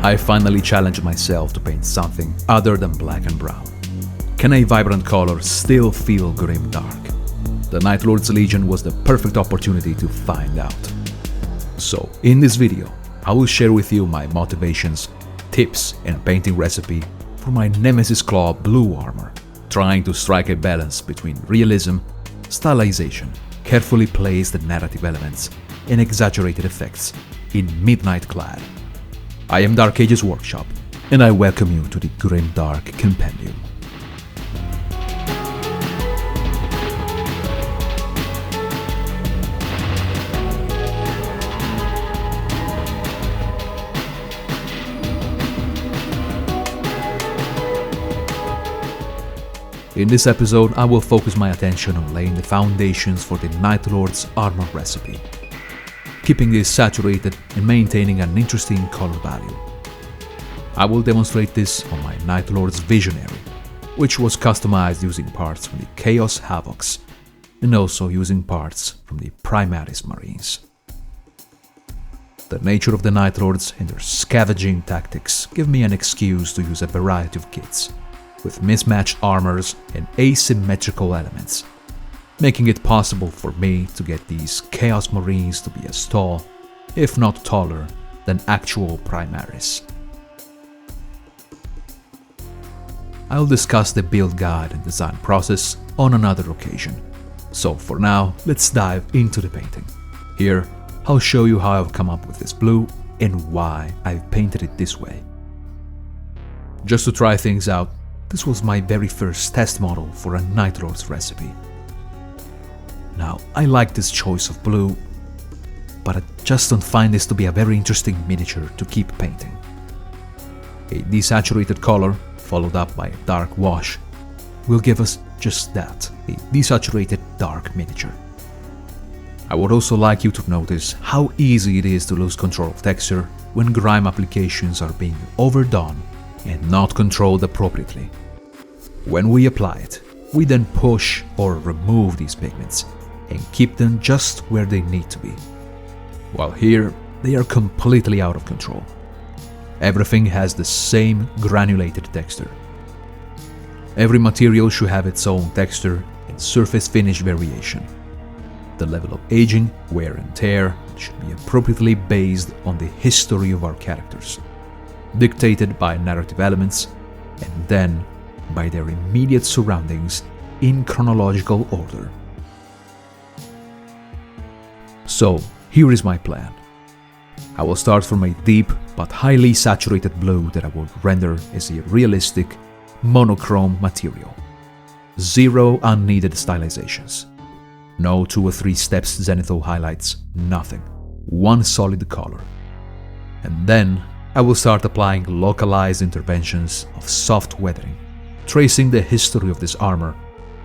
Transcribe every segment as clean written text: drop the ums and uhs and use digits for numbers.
I finally challenged myself to paint something other than black and brown. Can a vibrant color still feel grimdark? The Night Lord's Legion was the perfect opportunity to find out. So, in this video, I will share with you my motivations, tips and painting recipe for my Nemesis Claw blue armor, trying to strike a balance between realism, stylization, carefully placed narrative elements, and exaggerated effects in Midnight Clad. I am Dark Ages Workshop, and I welcome you to the Grimdark Compendium. In this episode, I will focus my attention on laying the foundations for the Night Lord's armor recipe, keeping this saturated and maintaining an interesting color value. I will demonstrate this on my Night Lord's Visionary, which was customized using parts from the Chaos Havocs, and also using parts from the Primaris Marines. The nature of the Night Lords and their scavenging tactics give me an excuse to use a variety of kits, with mismatched armors and asymmetrical elements, making it possible for me to get these Chaos Marines to be as tall, if not taller, than actual Primaris. I'll discuss the build guide and design process on another occasion, so for now, let's dive into the painting. Here, I'll show you how I've come up with this blue and why I've painted it this way. Just to try things out, this was my very first test model for a Night Lord's recipe. Now, I like this choice of blue, but I just don't find this to be a very interesting miniature to keep painting. A desaturated color, followed up by a dark wash, will give us just that, a desaturated dark miniature. I would also like you to notice how easy it is to lose control of texture when grime applications are being overdone and not controlled appropriately. When we apply it, we then push or remove these pigments and keep them just where they need to be. While here, they are completely out of control. Everything has the same granulated texture. Every material should have its own texture and surface finish variation. The level of aging, wear and tear should be appropriately based on the history of our characters, dictated by narrative elements, and then by their immediate surroundings in chronological order. So, here is my plan. I will start from a deep but highly saturated blue that I will render as a realistic, monochrome material. Zero unneeded stylizations. No 2 or 3 steps zenithal highlights, nothing. One solid color. And then I will start applying localized interventions of soft weathering, tracing the history of this armor,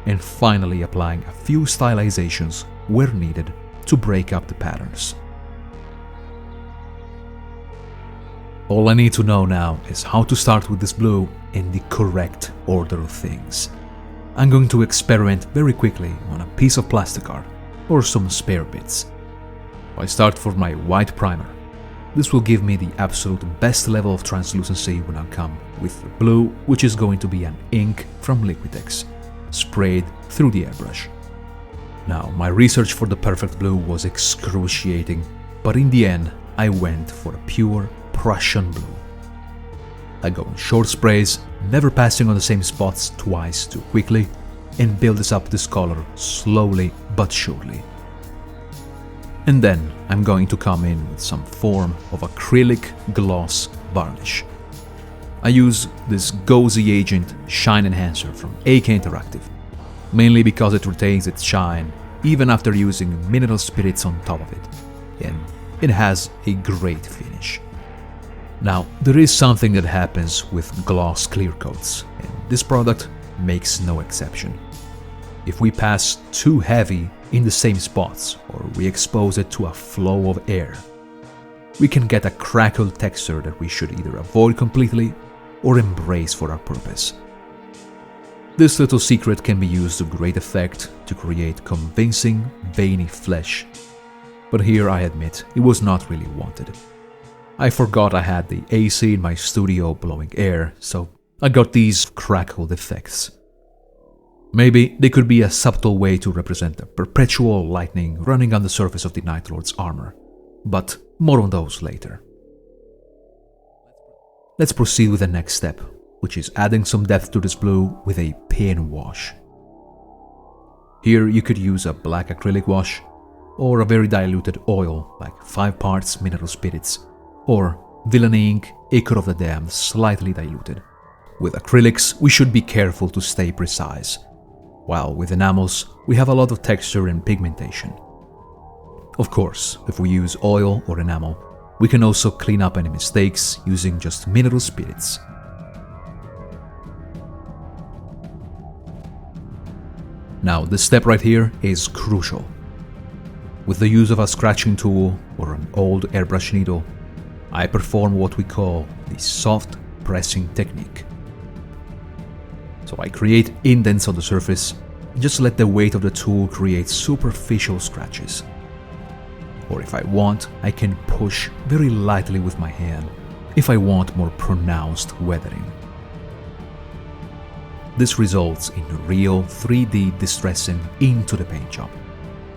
and finally applying a few stylizations where needed to break up the patterns. All I need to know now is how to start with this blue in the correct order of things. I'm going to experiment very quickly on a piece of plastic art or some spare bits. I start for my white primer. This will give me the absolute best level of translucency when I come with the blue, which is going to be an ink from Liquitex, sprayed through the airbrush. Now, my research for the perfect blue was excruciating, but in the end, I went for a pure Prussian blue. I go in short sprays, never passing on the same spots twice too quickly, and build this color slowly but surely. And then I'm going to come in with some form of acrylic gloss varnish. I use this Gauzy Agent Shine Enhancer from AK Interactive, mainly because it retains its shine even after using mineral spirits on top of it, and it has a great finish. Now, there is something that happens with gloss clear coats, and this product makes no exception. If we pass too heavy in the same spots, or we expose it to a flow of air, we can get a crackled texture that we should either avoid completely or embrace for our purpose. This little secret can be used to great effect to create convincing, veiny flesh, but here I admit it was not really wanted. I forgot I had the AC in my studio blowing air, so I got these crackled effects. Maybe they could be a subtle way to represent the perpetual lightning running on the surface of the Night Lord's armor, but more on those later. Let's proceed with the next step, which is adding some depth to this blue with a Pigment Wash. Here you could use a black acrylic wash, or a very diluted oil like 5 parts mineral spirits, or Villainy ink, Acre of the Damned, slightly diluted. With acrylics, we should be careful to stay precise, while with enamels, we have a lot of texture and pigmentation. Of course, if we use oil or enamel, we can also clean up any mistakes using just mineral spirits. Now, this step right here is crucial. With the use of a scratching tool or an old airbrush needle, I perform what we call the soft pressing technique. So I create indents on the surface and just let the weight of the tool create superficial scratches. Or if I want, I can push very lightly with my hand if I want more pronounced weathering. This results in real 3D distressing into the paint job.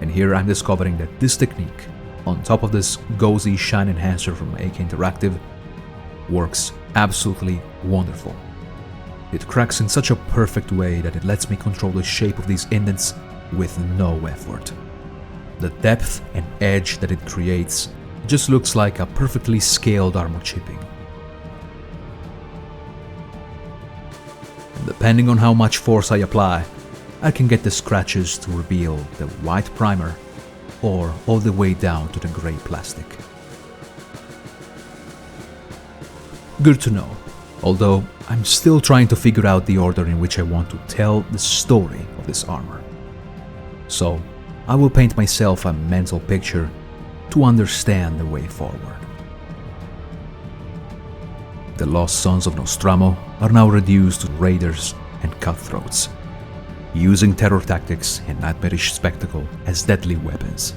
And here I'm discovering that this technique, on top of this gauzy shine enhancer from AK Interactive, works absolutely wonderful. It cracks in such a perfect way that it lets me control the shape of these indents with no effort. The depth and edge that it creates just looks like a perfectly scaled armor chipping. And depending on how much force I apply, I can get the scratches to reveal the white primer or all the way down to the grey plastic. Good to know, although I'm still trying to figure out the order in which I want to tell the story of this armor. So, I will paint myself a mental picture to understand the way forward. The lost sons of Nostramo are now reduced to raiders and cutthroats, using terror tactics and nightmarish spectacle as deadly weapons.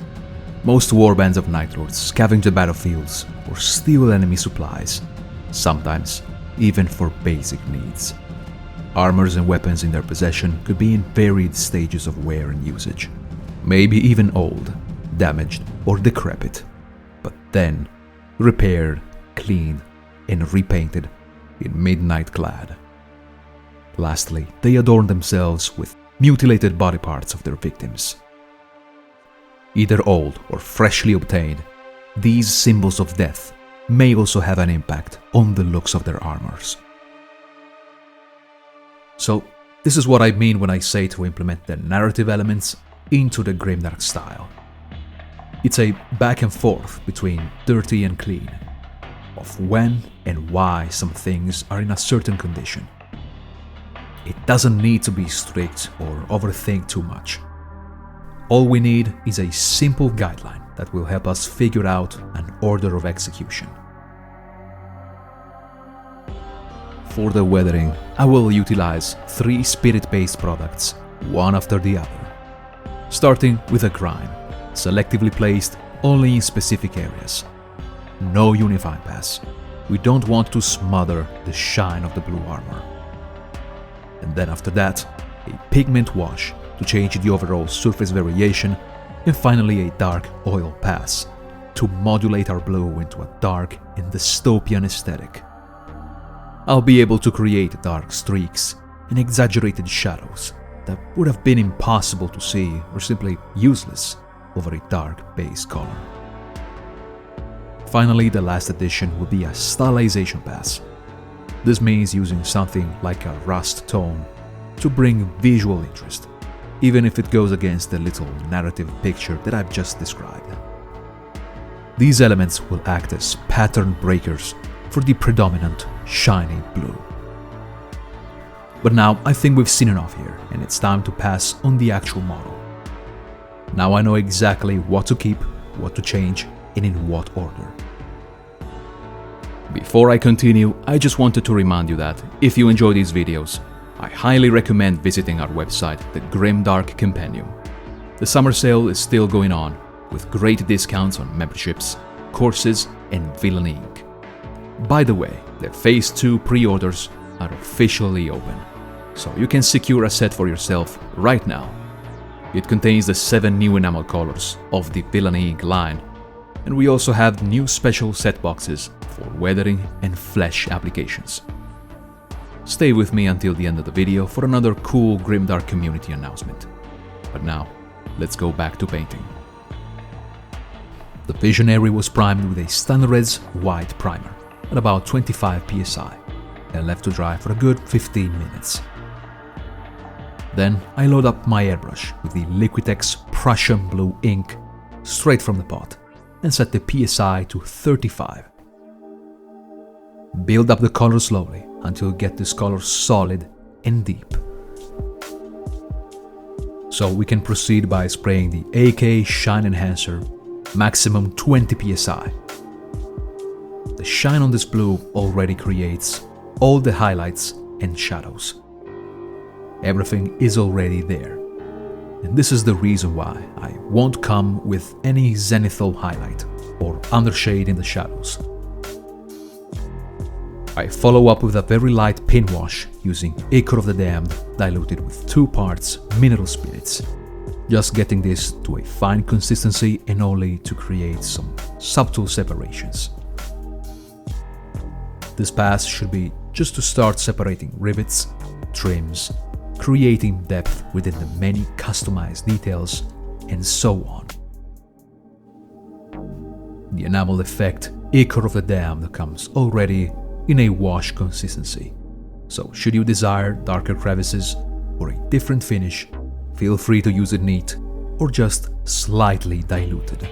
Most warbands of Night Lords scavenge the battlefields or steal enemy supplies, sometimes even for basic needs. Armors and weapons in their possession could be in varied stages of wear and usage, maybe even old, damaged or decrepit, but then repaired, cleaned, and repainted in midnight clad. Lastly, they adorn themselves with mutilated body parts of their victims. Either old or freshly obtained, these symbols of death may also have an impact on the looks of their armors. So, this is what I mean when I say to implement the narrative elements into the Grimdark style. It's a back and forth between dirty and clean, of when and why some things are in a certain condition. It doesn't need to be strict or overthink too much. All we need is a simple guideline that will help us figure out an order of execution. For the weathering, I will utilize 3 spirit-based products, one after the other. Starting with a grime, selectively placed only in specific areas. No unifying pass. We don't want to smother the shine of the blue armor. And then after that, a pigment wash to change the overall surface variation, and finally a dark oil pass to modulate our blue into a dark and dystopian aesthetic. I'll be able to create dark streaks and exaggerated shadows that would have been impossible to see or simply useless over a dark base color. Finally, the last addition will be a stylization pass. This means using something like a rust tone to bring visual interest, even if it goes against the little narrative picture that I've just described. These elements will act as pattern breakers for the predominant shiny blue. But now I think we've seen enough here, and it's time to pass on the actual model. Now I know exactly what to keep, what to change, and in what order. Before I continue, I just wanted to remind you that if you enjoy these videos, I highly recommend visiting our website, the Grimdark Compendium. The summer sale is still going on, with great discounts on memberships, courses, and Villainy ink. By the way, the Phase 2 pre-orders are officially open, so you can secure a set for yourself right now. It contains the 7 new enamel colors of the Villainy ink line, and we also have new special set boxes for weathering and flesh applications. Stay with me until the end of the video for another cool Grimdark community announcement. But now, let's go back to painting. The Visionary was primed with a standardized white primer at about 25 psi and left to dry for a good 15 minutes. Then I load up my airbrush with the Liquitex Prussian blue ink straight from the pot and set the PSI to 35. Build up the color slowly until you get this color solid and deep. So we can proceed by spraying the AK Shine Enhancer, maximum 20 psi. The shine on this blue already creates all the highlights and shadows. Everything is already there, and this is the reason why I won't come with any zenithal highlight or undershade in the shadows. I follow up with a very light pin wash using Ichor of the Damned diluted with 2 parts mineral spirits, just getting this to a fine consistency and only to create some subtle separations. This pass should be just to start separating rivets, trims, creating depth within the many customized details, and so on. The enamel effect Ichor of the Damned comes already in a wash consistency, so should you desire darker crevices or a different finish, feel free to use it neat or just slightly diluted.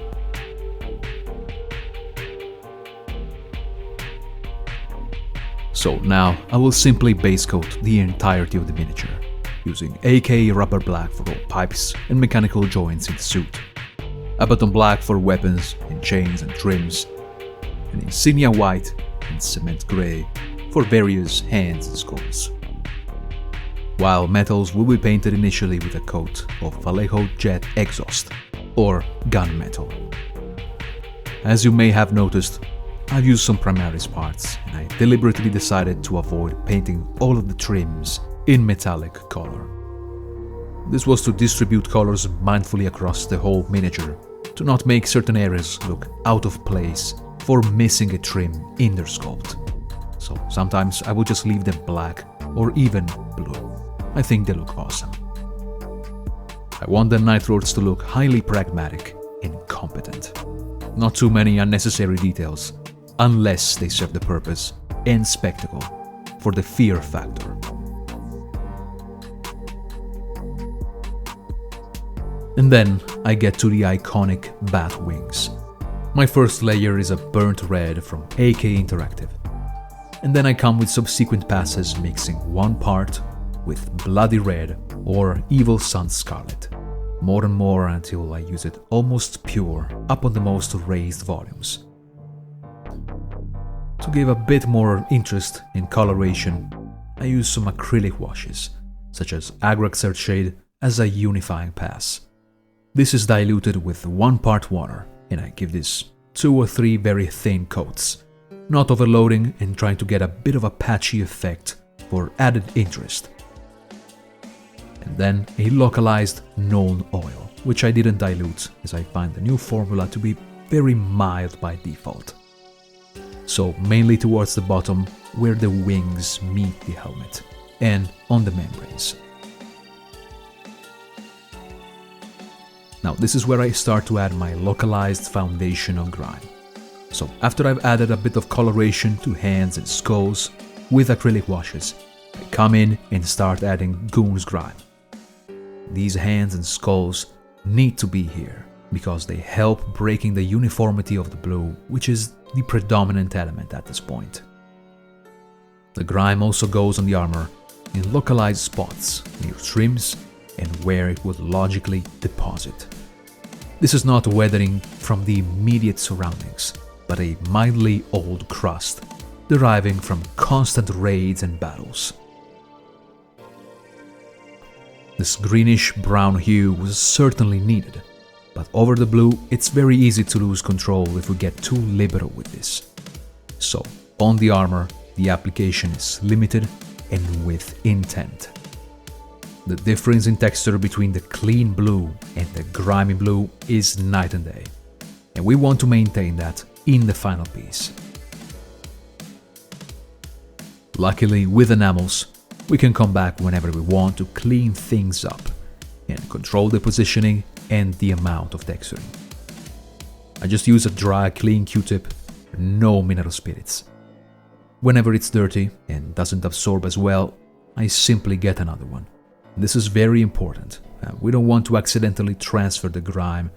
So now I will simply base coat the entirety of the miniature, using AK Rubber Black for all pipes and mechanical joints in the suit, Abaddon Black for weapons and chains and trims, and Insignia White and Cement Grey for various hands and skulls. While metals will be painted initially with a coat of Vallejo Jet Exhaust, or gunmetal. As you may have noticed, I've used some Primaris parts, and I deliberately decided to avoid painting all of the trims in metallic color. This was to distribute colors mindfully across the whole miniature, to not make certain areas look out of place for missing a trim in their sculpt. So sometimes I will just leave them black or even blue. I think they look awesome. I want the Night Lords to look highly pragmatic and competent. Not too many unnecessary details, unless they serve the purpose and spectacle for the fear factor. And then I get to the iconic bat wings. My first layer is a burnt red from AK Interactive, and then I come with subsequent passes mixing 1 part with bloody red or Evil Sun Scarlet, more and more until I use it almost pure up on the most raised volumes. To give a bit more interest in coloration, I use some acrylic washes, such as Agrax Shade, as a unifying pass. This is diluted with 1 part water, and I give this 2 or 3 very thin coats, not overloading and trying to get a bit of a patchy effect for added interest. And then a localized Nuln oil, which I didn't dilute as I find the new formula to be very mild by default. So mainly towards the bottom where the wings meet the helmet, and on the membranes. Now this is where I start to add my localized foundation of grime. So after I've added a bit of coloration to hands and skulls with acrylic washes, I come in and start adding Goon's grime. These hands and skulls need to be here because they help breaking the uniformity of the blue, which is the predominant element at this point. The grime also goes on the armor in localized spots near trims and where it would logically deposit. This is not weathering from the immediate surroundings, but a mildly old crust deriving from constant raids and battles. This greenish-brown hue was certainly needed, but over the blue it's very easy to lose control if we get too liberal with this. So, On the armor, the application is limited and with intent. The difference in texture between the clean blue and the grimy blue is night and day, and we want to maintain that in the final piece. Luckily, with Enamels, we can come back whenever we want to clean things up and control the positioning and the amount of texturing. I just use a dry, clean Q-tip, no mineral spirits. Whenever it's dirty and doesn't absorb as well, I simply get another one. This is very important. We don't want to accidentally transfer the grime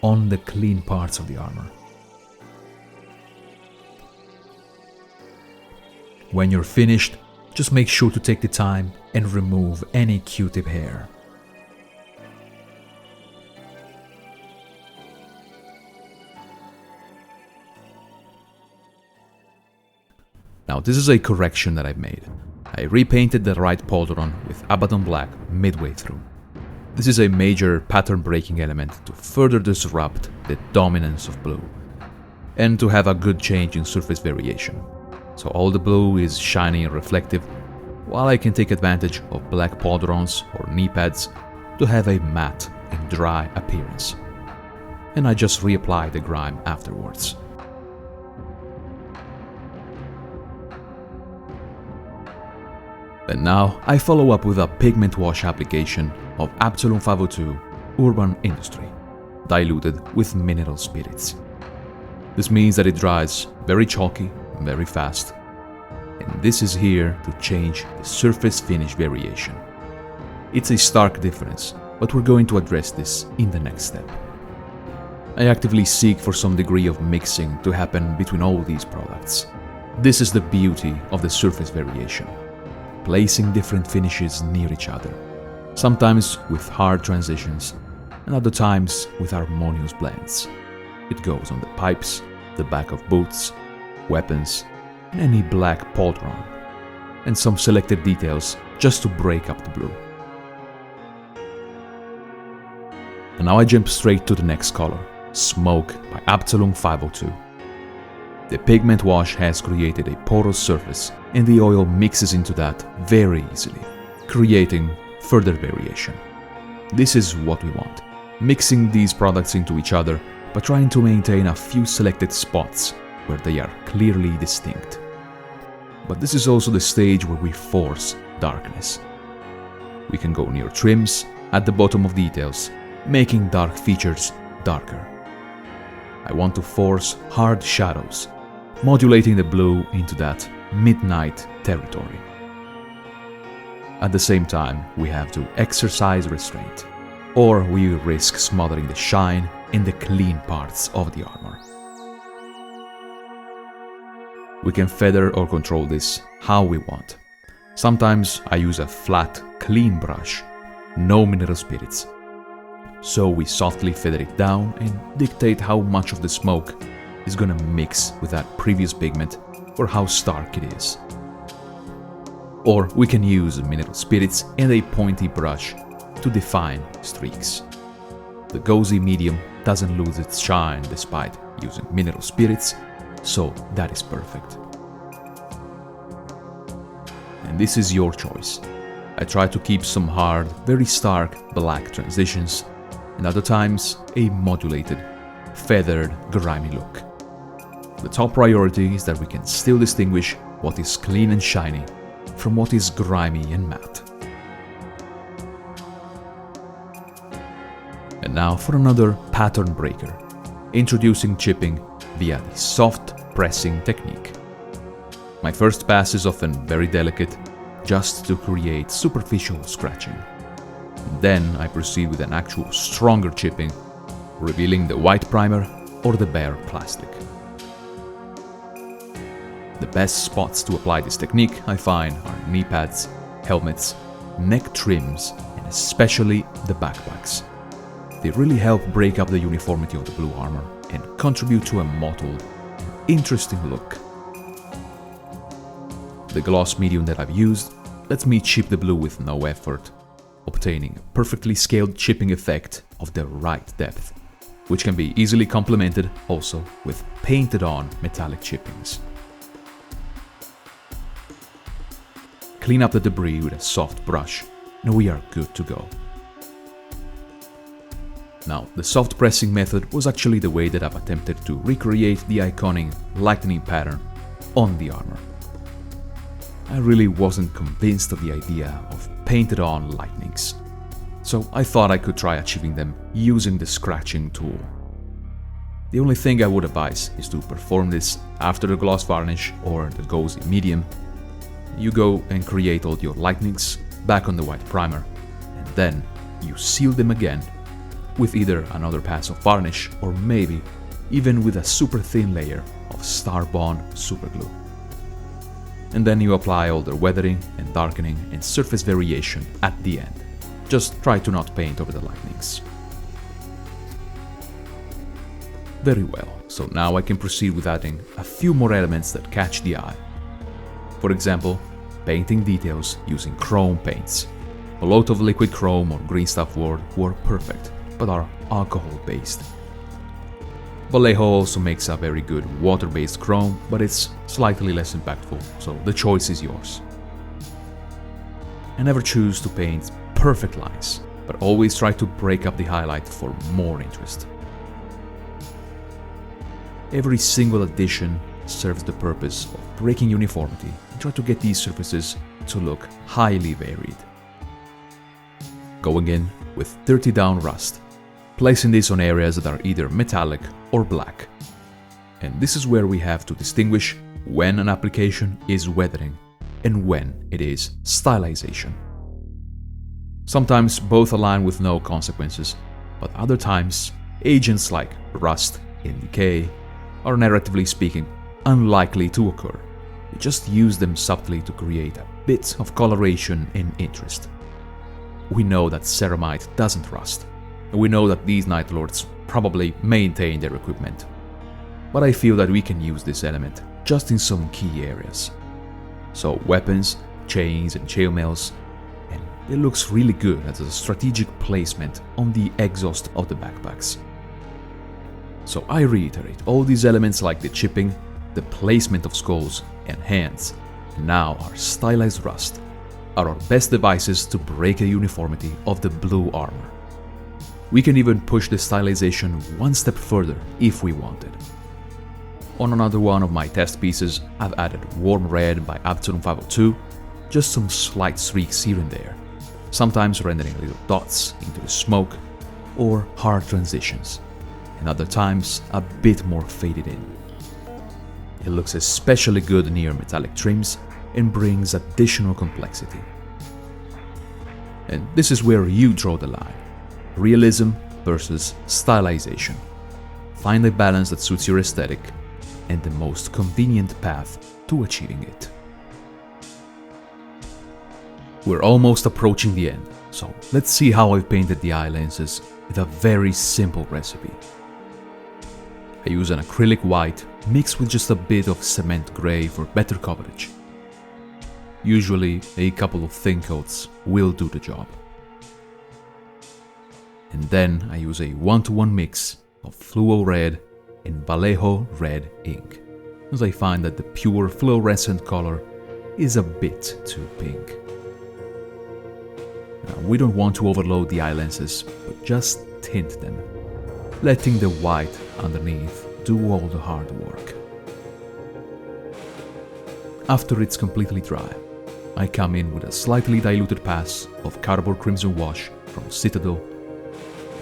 on the clean parts of the armor. When you're finished, just make sure to take the time and remove any Q-tip hair. Now this is a correction that I've made. I repainted the right pauldron with Abaddon Black midway through. This is a major pattern breaking element to further disrupt the dominance of blue, and to have a good change in surface variation. So all the blue is shiny and reflective, while I can take advantage of black pauldrons or knee pads to have a matte and dry appearance. And I just reapply the grime afterwards. And now I follow up with a Pigment Wash application of Absalom 502 Urban Industry, diluted with mineral spirits. This means that it dries very chalky, very fast, and this is here to change the surface finish variation. It's a stark difference, but we're going to address this in the next step. I actively seek for some degree of mixing to happen between all these products. This is the beauty of the surface variation, placing different finishes near each other, sometimes with hard transitions, and other times with harmonious blends. It goes on the pipes, the back of boots, weapons, and any black pauldron, and some selected details just to break up the blue. And now I jump straight to the next color, Smoke by Absalom 502. The Pigment Wash has created a porous surface, and the oil mixes into that very easily, creating further variation. This is what we want, mixing these products into each other, but trying to maintain a few selected spots where they are clearly distinct. But this is also the stage where we force darkness. We can go near trims, at the bottom of details, making dark features darker. I want to force hard shadows, modulating the blue into that midnight territory. At the same time, we have to exercise restraint, or we risk smothering the shine in the clean parts of the armor. We can feather or control this how we want. Sometimes I use a flat, clean brush, no mineral spirits. So we softly feather it down and dictate how much of the smoke is gonna mix with that previous pigment or how stark it is. Or we can use mineral spirits and a pointy brush to define streaks. The gauzy medium doesn't lose its shine despite using mineral spirits, so that is perfect. And this is your choice. I try to keep some hard, very stark black transitions, and other times a modulated, feathered, grimy look. The top priority is that we can still distinguish what is clean and shiny from what is grimy and matte. And now for another pattern breaker, introducing chipping via the soft pressing technique. My first pass is often very delicate, just to create superficial scratching. Then I proceed with an actual stronger chipping, revealing the white primer or the bare plastic. The best spots to apply this technique, I find, are knee pads, helmets, neck trims, and especially the backpacks. They really help break up the uniformity of the blue armor and contribute to a mottled, interesting look. The gloss medium that I've used lets me chip the blue with no effort, obtaining a perfectly scaled chipping effect of the right depth, which can be easily complemented also with painted on metallic chippings. clean up the debris with a soft brush, and we are good to go. Now, the soft pressing method was actually the way that I've attempted to recreate the iconic lightning pattern on the armor. I really wasn't convinced of the idea of painted on lightnings, so I thought I could try achieving them using the scratching tool. The only thing I would advise is to perform this after the gloss varnish or the gauzy medium. You go and create all your lightnings back on the white primer, and then you seal them again with either another pass of varnish or maybe even with a super thin layer of Star Bond superglue. And then you apply all the weathering and darkening and surface variation at the end. Just try to not paint over the lightnings. Very well, so now I can proceed with adding a few more elements that catch the eye. For example, painting details using chrome paints. A lot of liquid chrome or green stuff wood were perfect, but are alcohol-based. Vallejo also makes a very good water-based chrome, but it's slightly less impactful, so the choice is yours. I never choose to paint perfect lines, but always try to break up the highlight for more interest. Every single addition serves the purpose of breaking uniformity and try to get these surfaces to look highly varied. Going in with 30 down rust, placing this on areas that are either metallic or black. And this is where we have to distinguish when an application is weathering and when it is stylization. Sometimes both align with no consequences, but other times agents like rust and decay are, narratively speaking, unlikely to occur. You just use them subtly to create a bit of coloration and interest. We know that ceramite doesn't rust, and we know that these Night Lords probably maintain their equipment. But I feel that we can use this element just in some key areas. So weapons, chains and chainmails, and it looks really good as a strategic placement on the exhaust of the backpacks. So I reiterate, all these elements like the chipping, the placement of skulls and hands, and now our stylized rust, are our best devices to break the uniformity of the blue armor. We can even push the stylization one step further if we wanted. On another one of my test pieces, I've added warm red by Absalom 502, just some slight streaks here and there, sometimes rendering little dots into the smoke or hard transitions, and other times a bit more faded in. It looks especially good near metallic trims and brings additional complexity. And this is where you draw the line. Realism versus stylization. Find a balance that suits your aesthetic and the most convenient path to achieving it. We're almost approaching the end, so let's see how I've painted the eye lenses with a very simple recipe. I use an acrylic white mixed with just a bit of cement grey for better coverage. Usually a couple of thin coats will do the job. And then I use a 1-to-1 mix of fluo red and Vallejo red ink, as I find that the pure fluorescent color is a bit too pink. Now, we don't want to overload the eye lenses, but just tint them, letting the white underneath do all the hard work. After it's completely dry, I come in with a slightly diluted pass of Cardboard Crimson Wash from Citadel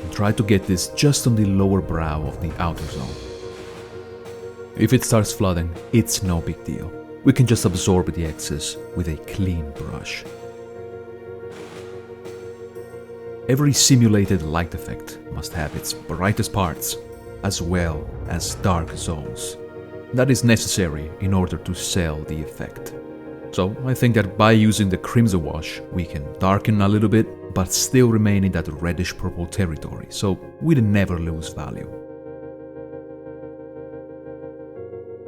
and try to get this just on the lower brow of the outer zone. If it starts flooding, it's no big deal. We can just absorb the excess with a clean brush. Every simulated light effect must have its brightest parts as well as dark zones. That is necessary in order to sell the effect. So I think that by using the Crimson Wash, we can darken a little bit, but still remain in that reddish-purple territory, so we'd never lose value.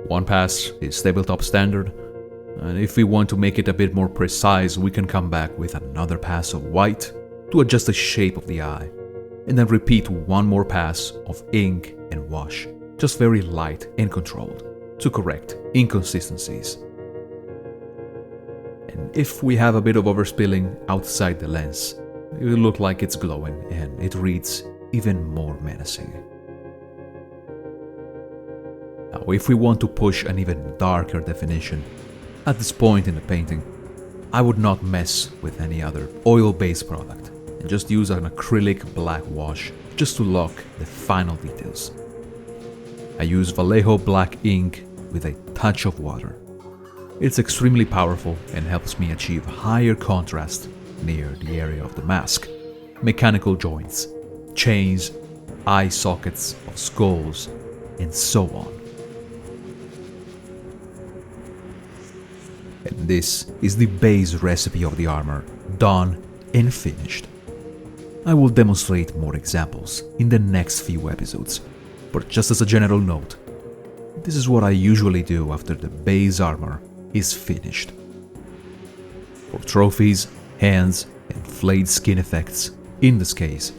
One pass is tabletop standard, and if we want to make it a bit more precise, we can come back with another pass of white to adjust the shape of the eye, and then repeat one more pass of ink and wash, just very light and controlled, to correct inconsistencies. and if we have a bit of overspilling outside the lens, it will look like it's glowing and it reads even more menacing. Now, if we want to push an even darker definition, at this point in the painting, I would not mess with any other oil-based product and just use an acrylic black wash just to lock the final details. I use Vallejo black ink with a touch of water. It's extremely powerful and helps me achieve higher contrast near the area of the mask, mechanical joints, chains, eye sockets of skulls, and so on. And this is the base recipe of the armor, done and finished. I will demonstrate more examples in the next few episodes, but just as a general note, this is what I usually do after the base armor is finished. For trophies, hands, and flayed skin effects, in this case,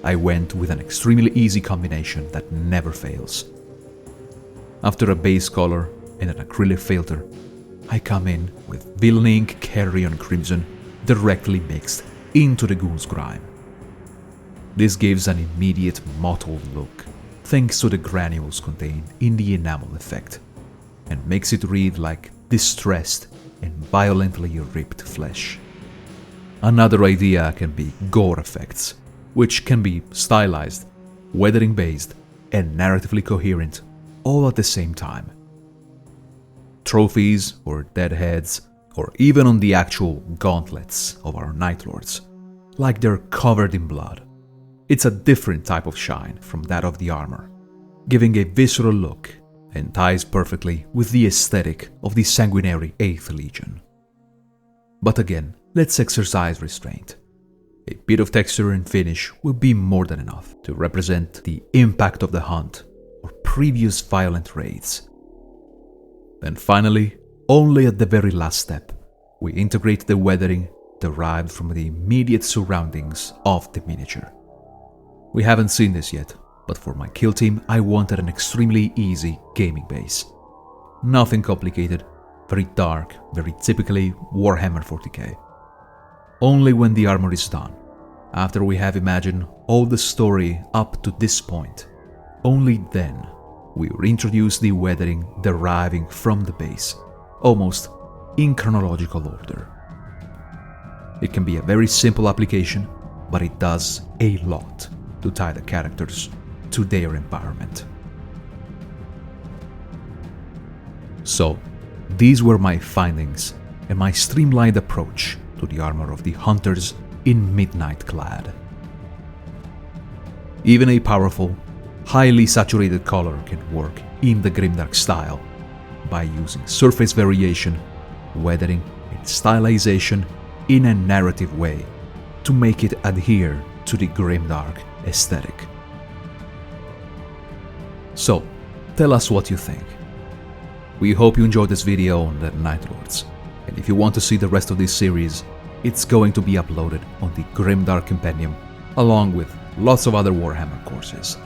I went with an extremely easy combination that never fails. After a base color and an acrylic filter, I come in with Villainy ink Carrion Crimson directly mixed into the Goon's Grime. This gives an immediate mottled look, thanks to the granules contained in the enamel effect, and makes it read like distressed and violently ripped flesh. Another idea can be gore effects, which can be stylized, weathering based, and narratively coherent all at the same time. Trophies or dead heads, or even on the actual gauntlets of our Night Lords, like they're covered in blood. It's a different type of shine from that of the armor, giving a visceral look and ties perfectly with the aesthetic of the sanguinary 8th Legion. But again, let's exercise restraint. A bit of texture and finish will be more than enough to represent the impact of the hunt or previous violent raids. Then finally, only at the very last step, we integrate the weathering derived from the immediate surroundings of the miniature. We haven't seen this yet, but for my kill team I wanted an extremely easy gaming base. Nothing complicated, very dark, very typically Warhammer 40k. Only when the armor is done, after we have imagined all the story up to this point, only then we reintroduce the weathering deriving from the base, almost in chronological order. It can be a very simple application, but it does a lot to tie the characters to their environment. So, these were my findings and my streamlined approach to the armor of the Hunters in Midnight Clad. Even a powerful, highly saturated color can work in the Grimdark style by using surface variation, weathering, and stylization in a narrative way to make it adhere to the Grimdark aesthetic. So, tell us what you think. We hope you enjoyed this video on the Night Lords, and if you want to see the rest of this series, it's going to be uploaded on the Grimdark Compendium, along with lots of other Warhammer courses.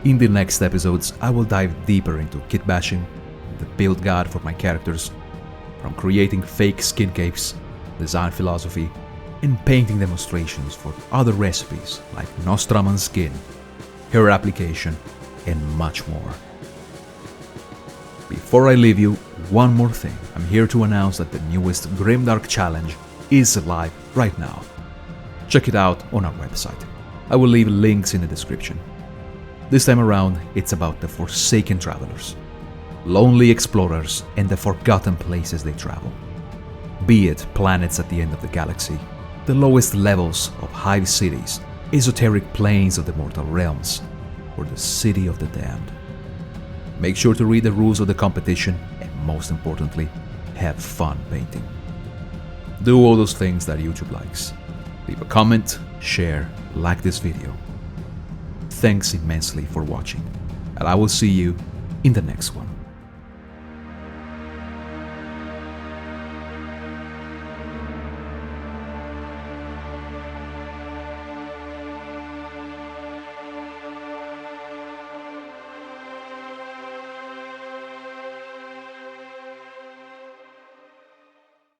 In the next episodes, I will dive deeper into kit bashing, the build guide for my characters, from creating fake skin capes, design philosophy, and painting demonstrations for other recipes like Nostraman skin, hair application, and much more. Before I leave you, one more thing. I'm here to announce that the newest Grimdark Challenge is live right now. Check it out on our website. I will leave links in the description. This time around, it's about the Forsaken Travelers, lonely explorers and the forgotten places they travel. Be it planets at the end of the galaxy, the lowest levels of hive cities, esoteric planes of the mortal realms, or the city of the damned. Make sure to read the rules of the competition and, most importantly, have fun painting. Do all those things that YouTube likes. Leave a comment, share, like this video. Thanks immensely for watching, and I will see you in the next one.